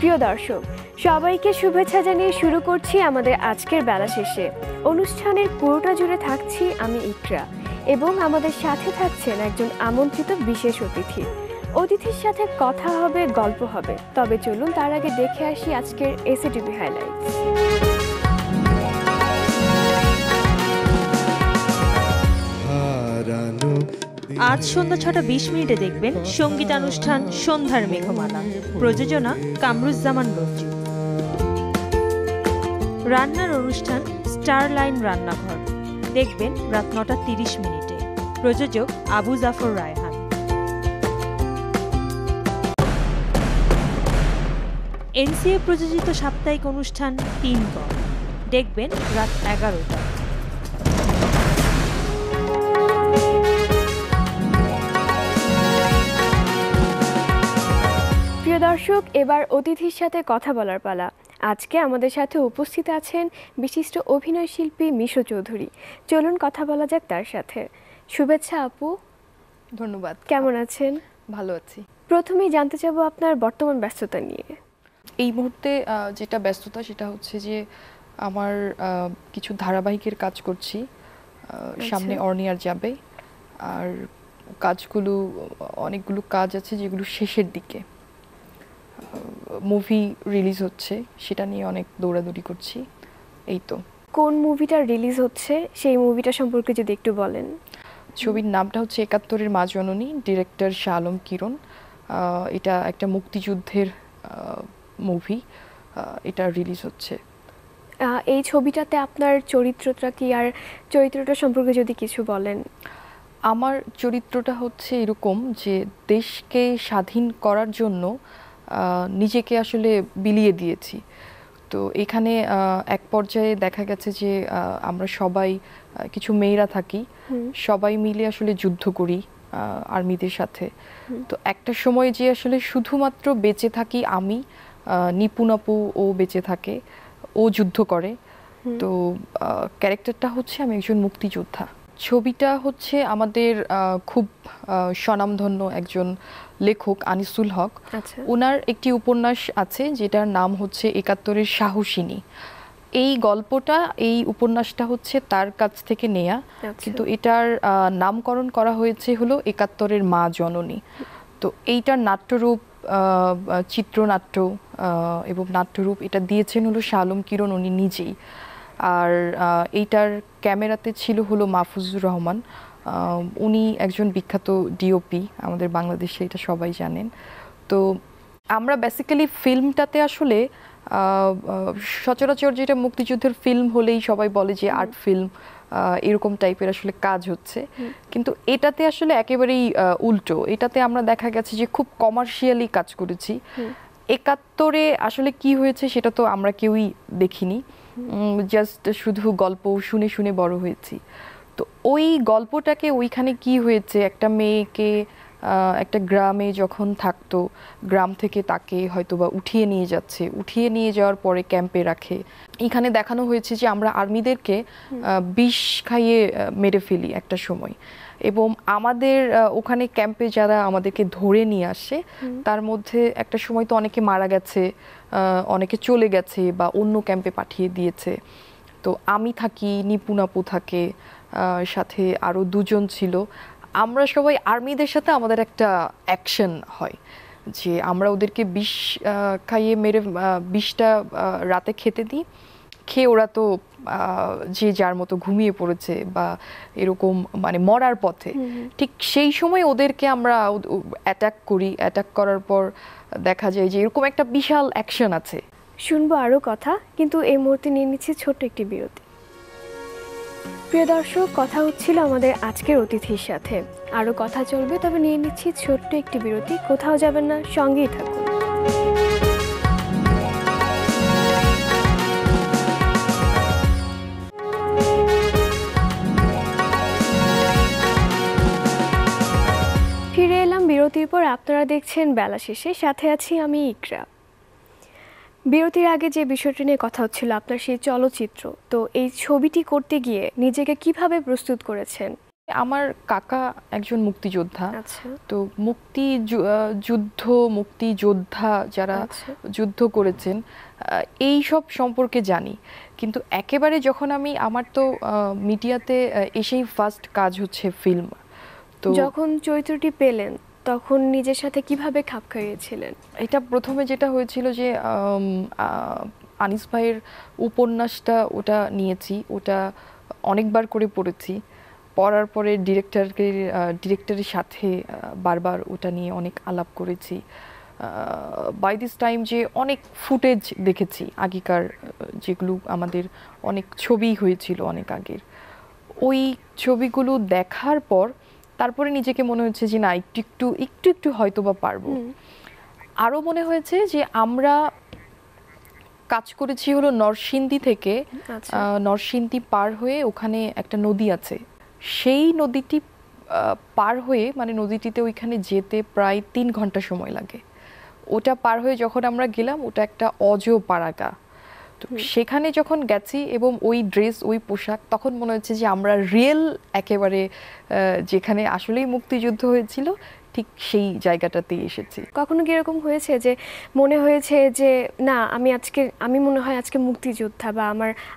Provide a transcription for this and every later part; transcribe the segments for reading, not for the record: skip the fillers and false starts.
প্রিয় দর্শক, সবাইকে শুভেচ্ছা জানিয়ে শুরু করছি আমাদের আজকের বেলা শেষে। অনুষ্ঠানের পুরোটা জুড়ে থাকছি আমি ইকরা এবং আমাদের সাথে থাকছেন একজন আমন্ত্রিত বিশেষ অতিথি। অতিথির সাথে কথা হবে, গল্প হবে। তবে চলুন তার আগে দেখে আসি আজকের এসএটিভি হাইলাইটস। আজ সন্ধ্যা 6:20 দেখবেন সঙ্গীতানুষ্ঠান সন্ধ্যার মেঘমালা, প্রযোজনা কামরুজ্জামান রঞ্জু। রান্নার অনুষ্ঠান স্টারলাইন রান্নাঘর, দেখবেন রাত 9:30, প্রযোজক আবু জাফর রায়হান। এনসিএ প্রযোজিত সাপ্তাহিক অনুষ্ঠান 3 গ, দেখবেন রাত 11টায়। প্রিয় দর্শক, এবার অতিথির সাথে কথা বলার পালা। আজকে আমাদের সাথে উপস্থিত আছেন বিশিষ্ট অভিনয় শিল্পী মিশো চৌধুরী। চলুন কথা বলা যাক তার সাথে। শুভেচ্ছা আপু। ধন্যবাদ। কেমন আছেন? ভালো আছি। প্রথমেই জানতে চাবো আপনার বর্তমান ব্যস্ততা নিয়ে। এই মুহূর্তে যেটা ব্যস্ততা সেটা হচ্ছে যে আমার কিছু ধারাবাহিকের কাজ করছি, সামনে অর্নিয়ার যাবে, আর কাজগুলো অনেকগুলো কাজ আছে যেগুলো শেষের দিকে। মুভি রিলিজ হচ্ছে, সেটা নিয়ে অনেক দৌড়াদৌড়ি করছি। এই তো। কোন মুভিটা রিলিজ হচ্ছে সেই মুভিটা সম্পর্কে যদি একটু বলেন। ছবির নামটা হচ্ছে ৭১-এর মা জননী, ডিরেক্টর শাহ আলম কিরণ। এটা একটা মুক্তিযুদ্ধের মুভি, এটা রিলিজ হচ্ছে। এই ছবিটাতে আপনার চরিত্রটা কি, আর চরিত্রটা সম্পর্কে যদি কিছু বলেন। আমার চরিত্রটা হচ্ছে এরকম যে দেশকে স্বাধীন করার জন্য নিজেকে আসলে বিলিয়ে দিয়েছি। তো এখানে এক পর্যায়ে দেখা গেছে যে আমরা সবাই কিছু মেয়েরা থাকি, সবাই মিলে আসলে যুদ্ধ করি আর্মিদের সাথে। তো একটা সময় যে আসলে শুধুমাত্র বেঁচে থাকি আমি, নিপুণ আপু ও বেঁচে থাকে, ও যুদ্ধ করে। তো ক্যারেক্টারটা হচ্ছে আমি একজন মুক্তিযোদ্ধা। ছবিটা হচ্ছে আমাদের খুব স্বনামধন্য একজন লেখক আনিসুল হক, ওনার একটি উপন্যাস আছে যেটার নাম হচ্ছে ৭১-এর সাহসিনী। এই গল্পটা, এই উপন্যাসটা হচ্ছে তার কাছ থেকে নেয়া, কিন্তু এটার নামকরণ করা হয়েছে হলো ৭১-এর মা জননী। তো এইটার নাট্যরূপ, চিত্রনাট্য এবং নাট্যরূপ এটা দিয়েছেন হলো শাহ আলম কিরণ উনি নিজেই। আর এইটার ক্যামেরাতে ছিল হলো মাহফুজুর রহমান, উনি একজন বিখ্যাত ডিওপি আমাদের বাংলাদেশে, এটা সবাই জানেন। তো আমরা বেসিক্যালি ফিল্মটাতে আসলে সচরাচর যেটা মুক্তিযুদ্ধের ফিল্ম হলেই সবাই বলে যে আর্ট ফিল্ম, এরকম টাইপের আসলে কাজ হচ্ছে, কিন্তু এটাতে আসলে একেবারেই উল্টো। এটাতে আমরা দেখা গেছে যে খুব কমার্শিয়ালি কাজ করেছি। ৭১-এ আসলে কি হয়েছে সেটা তো আমরা কেউই দেখিনি, জাস্ট শুধু গল্প শুনে শুনে বড় হয়েছি। তো ওই গল্পটাকে ওইখানে কি হয়েছে, একটা মেয়েকে একটা গ্রামে যখন থাকতো, গ্রাম থেকে তাকে হয়তোবা উঠিয়ে নিয়ে যাচ্ছে, উঠিয়ে নিয়ে যাওয়ার পরে ক্যাম্পে রাখে। এখানে দেখানো হয়েছে যে আমরা আর্মিদেরকে বিষ খাইয়ে মেরে ফেলি একটা সময়, এবং আমাদের ওখানে ক্যাম্পে যারা আমাদেরকে ধরে নিয়ে আসে তার মধ্যে একটা সময় তো অনেকে মারা গেছে, অনেকে চলে গেছে বা অন্য ক্যাম্পে পাঠিয়ে দিয়েছে। তো আমি থাকি, নিপুণ আপু থাকে, সাথে আরও দুজন ছিল। আমরা সবাই আর্মিদের সাথে আমাদের একটা অ্যাকশন হয় যে আমরা ওদেরকে বিষ খাইয়ে মেরে, বিষটা রাতে খেতে দিই, খেয়ে ওরা তো যে যার মতো ঘুমিয়ে পড়েছে বা এরকম মানে মরার পথে। ঠিক সেই সময় ওদেরকে আমরা অ্যাটাক করি, অ্যাটাক করার পর দেখা যায় যে এরকম একটা বিশাল অ্যাকশন আছে। শুনবো আরও কথা, কিন্তু এই মুহূর্তে নিয়ে নিচ্ছি ছোট্ট একটি বিরতি। প্রিয় দর্শক, কথা হচ্ছিল আমাদের আজকের অতিথির সাথে, আরও কথা চলবে, তবে নিয়ে নিচ্ছি ছোট্ট একটি বিরতি। কোথাও যাবেন না, সঙ্গেই থাকুন। ফিরে এলাম বিরতির পর। আপনারা দেখছেন বেলা শেষে, সাথে আছি আমি ইকরা। বিরতির আগে যে বিষয়টি নিয়ে কথা হচ্ছিল আপনার সেই চলচ্চিত্র, তো এই ছবিটি করতে গিয়ে নিজেকে কিভাবে প্রস্তুত করেছেন? আমার কাকা একজন মুক্তিযোদ্ধা। আচ্ছা তো মুক্তিযোদ্ধা যারা আচ্ছা যুদ্ধ করেছেন এই সব সম্পর্কে জানি, কিন্তু একেবারে যখন আমার তো মিডিয়াতে এসেই ফার্স্ট কাজ হচ্ছে ফিল্ম। তো যখন চরিত্রটি পেলেন তখন নিজের সাথে কিভাবে খাপ খাইয়েছিলেন? এটা প্রথমে যেটা হয়েছিল যে আনিস ভাইয়ের উপন্যাসটা নিয়েছি, ওটা অনেকবার করে পড়েছি। পড়ার পরে ডিরেক্টরের সাথে বারবার ওটা নিয়ে অনেক আলাপ করেছি। বাই দিস টাইম যে অনেক ফুটেজ দেখেছি আগেকার, যেগুলো আমাদের অনেক ছবি হয়েছিল অনেক আগের, ওই ছবিগুলো দেখার পর তারপরে নিজেকে মনে হচ্ছে যে না, একটু একটু হয়তো বা পারবো। আরও মনে হয়েছে যে আমরা কাজ করেছি হলো নরসিংদী থেকে, আচ্ছা নরসিংদী পার হয়ে ওখানে একটা নদী আছে, সেই নদীটি পার হয়ে মানে নদীটিতে ওইখানে যেতে প্রায় 3 ঘন্টা সময় লাগে। ওটা পার হয়ে যখন আমরা গেলাম, ওটা একটা অজপাড়াগা। তো সেখানে যখন গেছি এবং ওই ড্রেস ওই পোশাক, তখন মনে হচ্ছে যে আমরা রিয়েল একেবারে যেখানে আসলেই মুক্তিযুদ্ধ হয়েছিল ঠিক সেই জায়গাটাতেই এসেছি। কখনো কি এরকম হয়েছে যে মনে হয়েছে যে না আমি মনে হয় আজকে মুক্তিযোদ্ধা, বা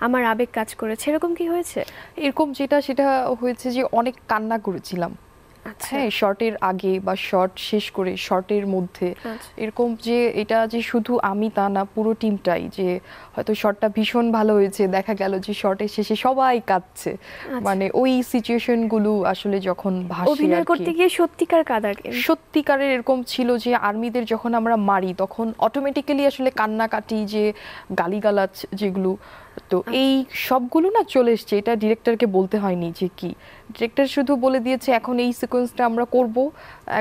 আমার আবেগ কাজ করেছে, এরকম কি হয়েছে? এরকম সেটা হয়েছে যে অনেক কান্না করেছিলাম। আচ্ছা হ্যাঁ, শর্টের আগে বা শর্ট শেষ করে শর্টের মধ্যে আচ্ছা এরকম যে এটা যে শুধু আমি তা না, পুরো টিমটাই, যে হয়তো শর্টটা ভীষণ ভালো হয়েছে, দেখা গেল যে শর্টের শেষে সবাই কাঁদছে। মানে ওই সিচুয়েশনগুলো আসলে যখন ভাসে অভিনয় করতে গিয়ে সত্যিকার কাঁদা? সত্যিকারের এরকম ছিল যে আর্মিদের যখন আমরা মারি তখন অটোমেটিক্যালি আসলে কান্নাকাটি, যে গালিগালাজ যেগুলো, তো এই সবগুলো না চলে এসছে। এটা ডিরেক্টরকে বলতে হয়নি যে কি, ডিরেক্টর শুধু বলে দিয়েছে এখন এই সিকোয়েন্সটা আমরা করব,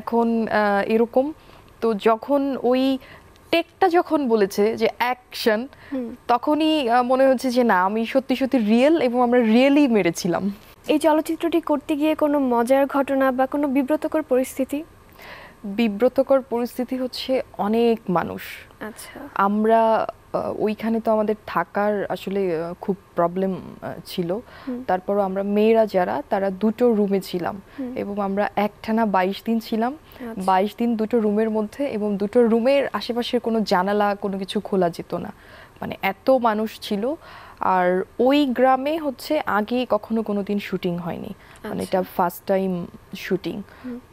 এখন এরকম। তো যখন ওই টেকটা যখন বলেছে যে অ্যাকশন, তখনই মনে হচ্ছে যে না, আমি সত্যি সত্যি রিয়েল এবং আমরা রিয়েলি মেরেছিলাম। এই চলচ্চিত্রটি করতে গিয়ে কোনো মজার ঘটনা বা কোনো বিব্রতকর পরিস্থিতি? বিব্রতকর পরিস্থিতি হচ্ছে অনেক মানুষ। আচ্ছা আমরা ওইখানে তো আমাদের থাকার আসলে খুব প্রবলেম ছিল। তারপরও আমরা মেয়েরা যারা, তারা 2টো রুমে ছিলাম এবং আমরা একটানা 22 দিন ছিলাম। 22 দিন 2টো রুমের মধ্যে, এবং 2টো রুমের আশেপাশের কোনো জানালা কোনো কিছু খোলা যেত না, মানে এত মানুষ ছিল। আর ওই গ্রামে হচ্ছে আগে কখনো কোনো দিন শুটিং হয়নি, মানে এটা ফার্স্ট টাইম শুটিং।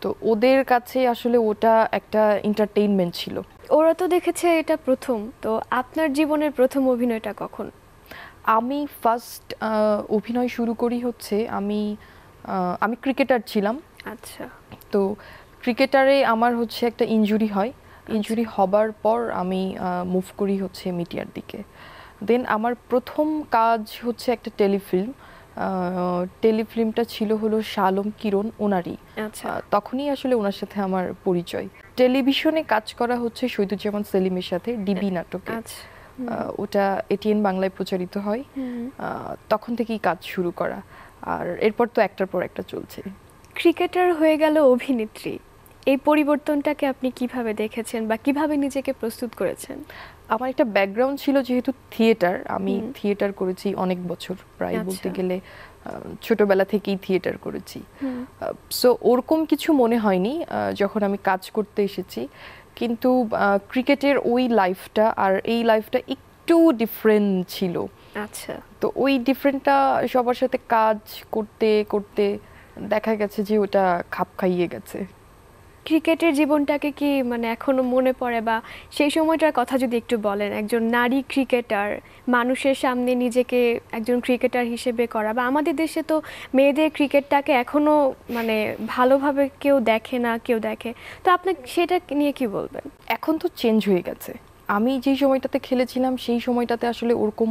তো ওদের কাছে আসলে ওটা একটা এন্টারটেইনমেন্ট ছিল। ওরা তো দেখেছে এটা প্রথম, তো আপনার জীবনের প্রথম অভিনয়টা কখন? আমি ফার্স্ট অভিনয় শুরু করি হচ্ছে আমি ক্রিকেটার ছিলাম। আচ্ছা তো ক্রিকেটারে আমার হচ্ছে একটা ইনজুরি হয়, ইনজুরি হবার পর আমি মুভ করি হচ্ছে মিডিয়ার দিকে। দেন আমার প্রথম কাজ হচ্ছে একটা টেলিফিল্মটা ছিল হলো শালম কিরণ ওনারই। আচ্ছা তখনই আসলে ওনার সাথে আমার পরিচয়। টেলিভিশনে কাজ করা হচ্ছে শহীদুজ্জামান সেলিমের সাথে ডিবি নাটকে। আচ্ছা ওটা এটিএন বাংলায় প্রচারিত হয়। তখন থেকেই কাজ শুরু করা, আর এরপর তো একটার পর একটা চলছে। ক্রিকেটার হয়ে গেল অভিনেত্রী, এই পরিবর্তনটাকে আপনি কিভাবে দেখেছেন বা কিভাবে নিজেকে প্রস্তুত করেছেন? আমার একটা ব্যাকগ্রাউন্ড ছিল যেহেতু থিয়েটার, আমি থিয়েটার করেছি অনেক বছর, প্রায় বলতে গেলে ছোটবেলা থেকেই থিয়েটার করেছি। সো ওরকম কিছু মনে হয়নি যখন আমি কাজ করতে এসেছি, কিন্তু ক্রিকেটের ওই লাইফটা আর এই লাইফটা একটু ডিফারেন্ট ছিল। আচ্ছা তো ওই ডিফারেন্টটা সবার সাথে কাজ করতে করতে দেখা গেছে যে ওটা খাপ খাইয়ে গেছে। ক্রিকেটের জীবনটাকে কি মানে এখনো মনে পড়ে, বা সেই সময়টার কথা যদি একটু বলেন? একজন নারী ক্রিকেটার, মানুষের সামনে নিজেকে একজন ক্রিকেটার হিসেবে করা, বা আমাদের দেশে তো মেয়েদের ক্রিকেটটাকে এখনো মানে ভালোভাবে কেউ দেখে না, কেউ দেখে, তো আপনি সেটা নিয়ে কি বলবেন? এখন তো চেঞ্জ হয়ে গেছে। আমি যেই সময়টাতে খেলেছিলাম সেই সময়টাতে আসলে ওরকম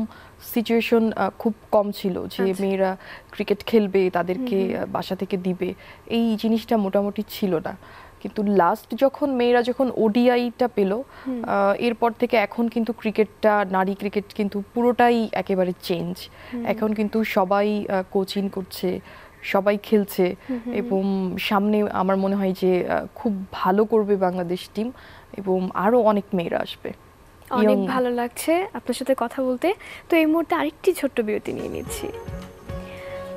সিচুয়েশন খুব কম ছিল যে মেয়েরা ক্রিকেট খেলবে, তাদেরকে বাসা থেকে দিবে, এই জিনিসটা মোটামুটি ছিল না। কিন্তু লাস্ট যখন মেয়েরা যখন ওডিআইটা পেল, এরপর থেকে এখন কিন্তু ক্রিকেটটা, নারী ক্রিকেট কিন্তু পুরোটাই একেবারে চেঞ্জ। এখন কিন্তু সবাই কোচিং করছে, সবাই খেলছে, এবং সামনে আমার মনে হয় যে খুব ভালো করবে বাংলাদেশ টিম, এবং আরো অনেক মেয়েরা আসবে। অনেক ভালো লাগছে আপনার সাথে কথা বলতে। তো এই মুহূর্তে আরেকটি ছোট্ট বিরতি নিয়ে নিচ্ছি।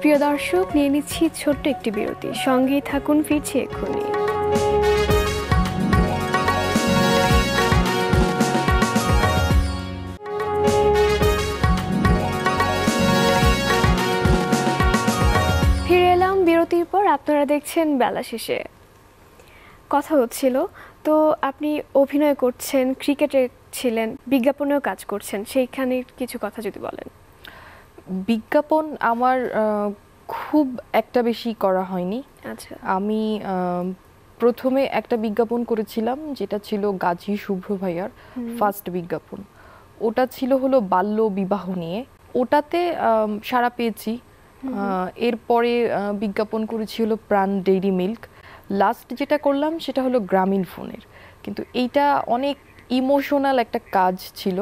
প্রিয় দর্শক, নিয়ে নিচ্ছি ছোট্ট একটি বিরতি, সঙ্গেই থাকুন, ফিরছি এক্ষুনি। ফিরে এলাম বিরতির পর। আপনারা দেখছেন বেলা শেষে। কথা হচ্ছিল, তো আপনি অভিনয় করছেন, ক্রিকেটে ছিলেন, বিজ্ঞাপনেও কাজ করছেন, সেইখানে কিছু কথা যদি বলেন। বিজ্ঞাপন আমার খুব একটা বেশি করা হয়নি। আচ্ছা। আমি প্রথমে একটা বিজ্ঞাপন করেছিলাম, যেটা ছিল গাজী শুভ্র ভাইয়ার ফার্স্ট বিজ্ঞাপন। ওটা ছিল হলো বাল্য বিবাহ নিয়ে। ওটাতে সাড়া পেয়েছি। এরপরে বিজ্ঞাপন করেছি হলো প্রাণ ডেইরি মিল্ক। লাস্ট যেটা করলাম সেটা হলো গ্রামীণ ফোনের। কিন্তু এইটা অনেক ইমোশনাল একটা কাজ ছিল,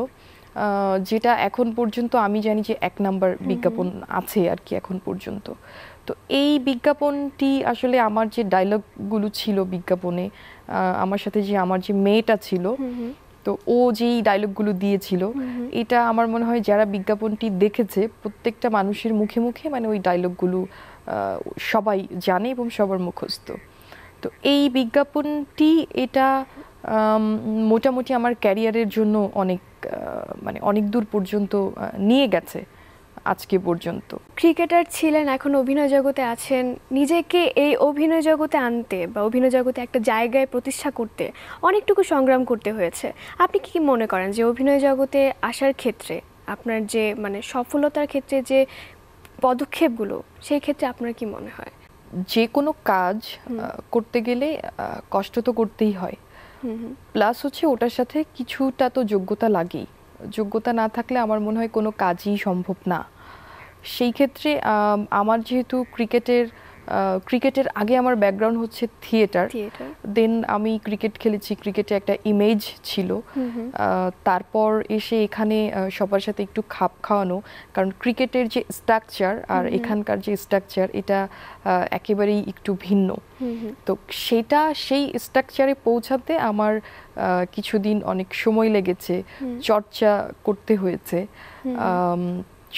যেটা এখন পর্যন্ত আমি জানি যে 1 নাম্বার বিজ্ঞাপন আছে আর কি এখন পর্যন্ত। তো এই বিজ্ঞাপনটি আসলে আমার যে ডায়লগগুলো ছিল বিজ্ঞাপনে, আমার সাথে যে আমার যে মেয়েটা ছিল, তো ও যেই ডায়লগগুলো দিয়েছিল, এটা আমার মনে হয় যারা বিজ্ঞাপনটি দেখেছে প্রত্যেকটা মানুষের মুখে মুখে মানে ওই ডায়লগগুলো সবাই জানে এবং সবার মুখস্থ। তো এই বিজ্ঞাপনটি এটা মোটামুটি আমার ক্যারিয়ারের জন্য অনেক মানে অনেক দূর পর্যন্ত নিয়ে গেছে আজকে পর্যন্ত। ক্রিকেটার ছিলেন, এখন অভিনয় জগতে আছেন। নিজেকে এই অভিনয় জগতে আনতে বা অভিনয় জগতে একটা জায়গায় প্রতিষ্ঠা করতে অনেকটুকু সংগ্রাম করতে হয়েছে। আপনি কি মনে করেন যে অভিনয় জগতে আসার ক্ষেত্রে আপনার যে মানে সফলতার ক্ষেত্রে যে পদক্ষেপগুলো, সেই ক্ষেত্রে আপনার কি মনে হয়? যে কোনো কাজ করতে গেলে কষ্ট তো করতেই হয়, প্লাস হচ্ছে ওটার সাথে কিছুটা তো যোগ্যতা লাগেই। যোগ্যতা না থাকলে আমার মনে হয় কোনো কাজই সম্ভব না। সেই ক্ষেত্রে আমার যেহেতু ক্রিকেটের আগে আমার ব্যাকগ্রাউন্ড হচ্ছে থিয়েটার, দেন আমি ক্রিকেট খেলেছি, ক্রিকেটে একটা ইমেজ ছিল। তারপর এসে এখানে সবার সাথে একটু খাপ খাওয়ানো, কারণ ক্রিকেটের যে স্ট্রাকচার আর এখানকার যে স্ট্রাকচার এটা একেবারেই একটু ভিন্ন। তো সেই স্ট্রাকচারে পৌঁছাতে আমার কিছুদিন অনেক সময় লেগেছে, চর্চা করতে হয়েছে।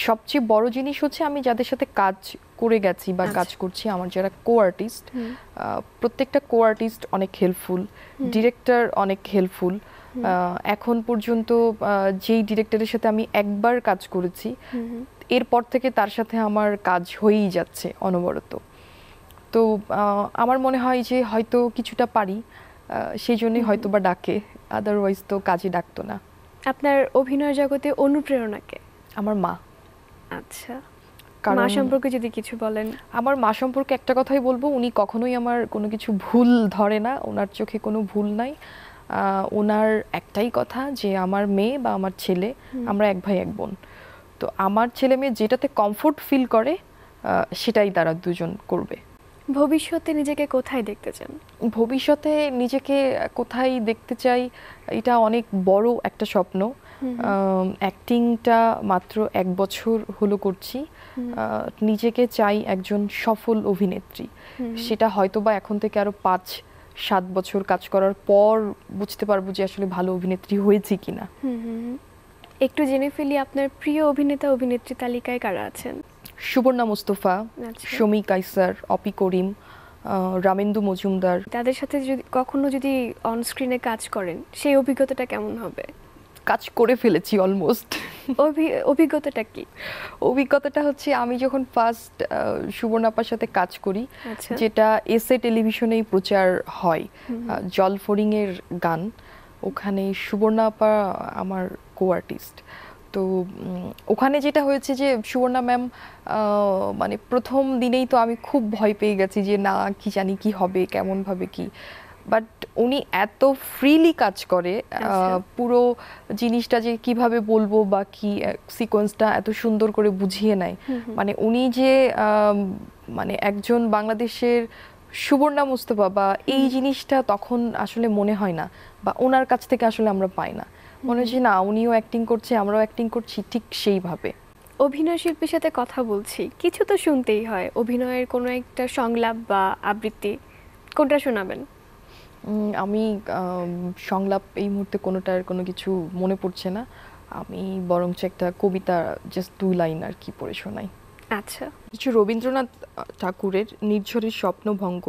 সবচেয়ে বড় জিনিস হচ্ছে আমি যাদের সাথে কাজ করে গেছি বা কাজ করছি, আমার যারা কো আর্টিস্ট, প্রত্যেকটা কো আর্টিস্ট অনেক হেল্পফুল, ডিরেক্টর অনেক হেল্পফুল। এখন পর্যন্ত যেই ডিরেক্টরের সাথে আমি একবার কাজ করেছি, এরপর থেকে তার সাথে আমার কাজ হয়েই যাচ্ছে অনবরত। তো আমার মনে হয় যে হয়তো কিছুটা পারি, সেই জন্যই হয়তো বা ডাকে, আদারওয়াইজ তো কাজে ডাকতো না। আপনার অভিনয় জগতে অনুপ্রেরণাকে? আমার মা। আচ্ছা, মা সম্পর্কে যদি কিছু বলেন। আমার মা সম্পর্কে একটা কথাই বলবো, উনি কখনোই আমার কোনো কিছু ভুল ধরে না, ওনার চোখে কোনো ভুল নাই। ওনার একটাই কথা যে আমার মেয়ে বা আমার ছেলে, আমরা এক ভাই এক বোন। তো আমার ছেলে মেয়ে যেটাতে কমফোর্ট ফিল করে সেটাই তারা দুজন করবে। ভবিষ্যতে নিজেকে কোথায় দেখতে চান? ভবিষ্যতে নিজেকে কোথায় দেখতে চাই, এটা অনেক বড় একটা স্বপ্ন। অ্যাক্টিংটা মাত্র 1 বছর হলো করছি। নিজেকে চাই একজন সফল অভিনেত্রী। সেটা হয়তোবা এখন থেকে আরো 5-7 বছর কাজ করার পর বুঝতে পারবো যে আসলে ভালো অভিনেত্রী হয়েছি কিনা। একটু জেনে ফেলি, আপনার প্রিয় অভিনেতা অভিনেত্রী তালিকায় কারা আছেন? সুবর্ণা মুস্তফা, শমী কায়সার, অপি করিম, রামেন্দু মজুমদার। তাদের সাথে যদি কখনো অন স্ক্রিনে কাজ করেন, সেই অভিজ্ঞতাটা কেমন হবে? কাজ করে ফেলেছি অলমোস্ট। অভিজ্ঞতাটা কি? অভিজ্ঞতাটা হচ্ছে আমি যখন ফার্স্ট সুবর্ণাপার সাথে কাজ করি, যেটা এসএ টেলিভিশনেই প্রচার হয়, জলফরিং এর গান, ওখানে সুবর্ণাপা আমার কো আর্টিস্ট। তো ওখানে যেটা হয়েছে যে সুবর্ণা ম্যাম মানে প্রথম দিনেই তো আমি খুব ভয় পেয়ে গেছি যে না কি জানি কি হবে, কেমন ভাবে কি, বাট উনি এত ফ্রিলি কাজ করে, পুরো জিনিসটা যে কিভাবে বলবো বা কি সিকোয়েন্সটা এত সুন্দর করে বুঝিয়ে নেয়। মানে উনি যে মানে একজন বাংলাদেশের সুবর্ণা মুস্তফা বা এই জিনিসটা তখন আসলে মনে হয় না, বা ওনার কাছ থেকে আসলে আমরা পাই না। মনে হচ্ছে না উনিও অ্যাক্টিং করছে, আমরাও অ্যাক্টিং করছি, ঠিক সেইভাবে। অভিনয় শিল্পীর সাথে কথা বলছি, কিছু তো শুনতেই হয়। অভিনয়ের কোনো একটা সংলাপ বা আবৃত্তি কোনটা শোনাবেন? আমি সংলাপ এই মুহূর্তে কোনো কিছু মনে পড়ছে না। আমি বরঞ্চ একটা কবিতা জাস্ট 2 লাইন আর কি পড়ে শোনাই। আচ্ছা, কিছু রবীন্দ্রনাথ ঠাকুরের নির্ঝরের স্বপ্নভঙ্গ।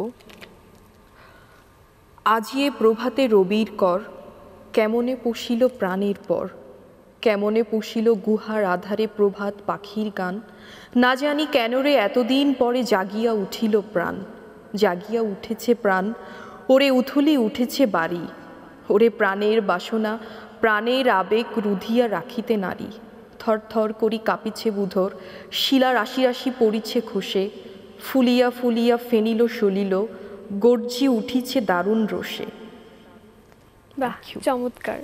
আজিয়ে প্রভাতে রবির কর, কেমনে পুষিল প্রাণের পর, কেমনে পুষিল গুহার আধারে প্রভাত পাখির গান, না জানি কেন রে এতদিন পরে জাগিয়া উঠিল প্রাণ, জাগিয়া উঠেছে প্রাণ, ওরে উথুলি উঠেছে বাড়ি, ওরে প্রাণের বাসনা প্রাণের আবেগ রুধিয়া রাখিতে নারী, থর থর করি কাঁপিছে বুধর, শিলা রাশি রাশি পড়িছে খসে, ফুলিয়া ফুলিয়া ফেনিল সলিল, গর্জি উঠিছে দারুণ রোষে। বাহ, চমৎকার।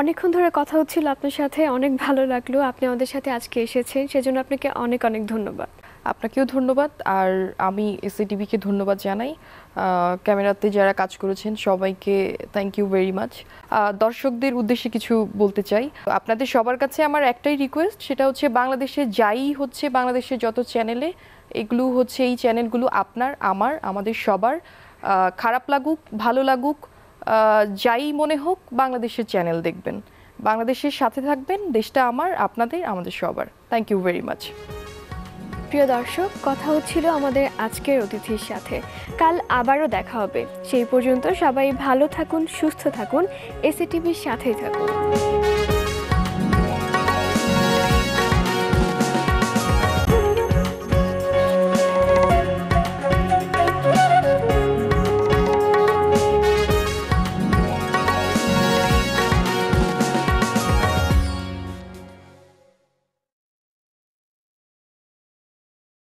অনেকক্ষণ ধরে কথা হচ্ছিল আপনার সাথে, অনেক ভালো লাগলো আপনি আমাদের সাথে আজকে এসেছেন, সেজন্য আপনাকে অনেক অনেক ধন্যবাদ। আপনাকেও ধন্যবাদ, আর আমি এসএটিভিকে ধন্যবাদ জানাই। ক্যামেরাতে যারা কাজ করেছেন সবাইকে থ্যাংক ইউ ভেরি মাচ। দর্শকদের উদ্দেশ্যে কিছু বলতে চাই, আপনাদের সবার কাছে আমার একটাই রিকোয়েস্ট, সেটা হচ্ছে বাংলাদেশে যাই হচ্ছে, বাংলাদেশের যত চ্যানেলে, এগুলো হচ্ছে এই চ্যানেলগুলো আপনার, আমার, আমাদের সবার। খারাপ লাগুক ভালো লাগুক, যাই মনে হোক, বাংলাদেশের চ্যানেল দেখবেন, বাংলাদেশের সাথে থাকবেন, দেশটা আমার, আপনাদের, আমাদের সবার। Thank you very much. প্রিয় দর্শক, কথা হচ্ছিল আমাদের আজকের অতিথির সাথে। কাল আবারও দেখা হবে, সেই পর্যন্ত সবাই ভালো থাকুন, সুস্থ থাকুন, এসএটিভির সাথেই থাকুন।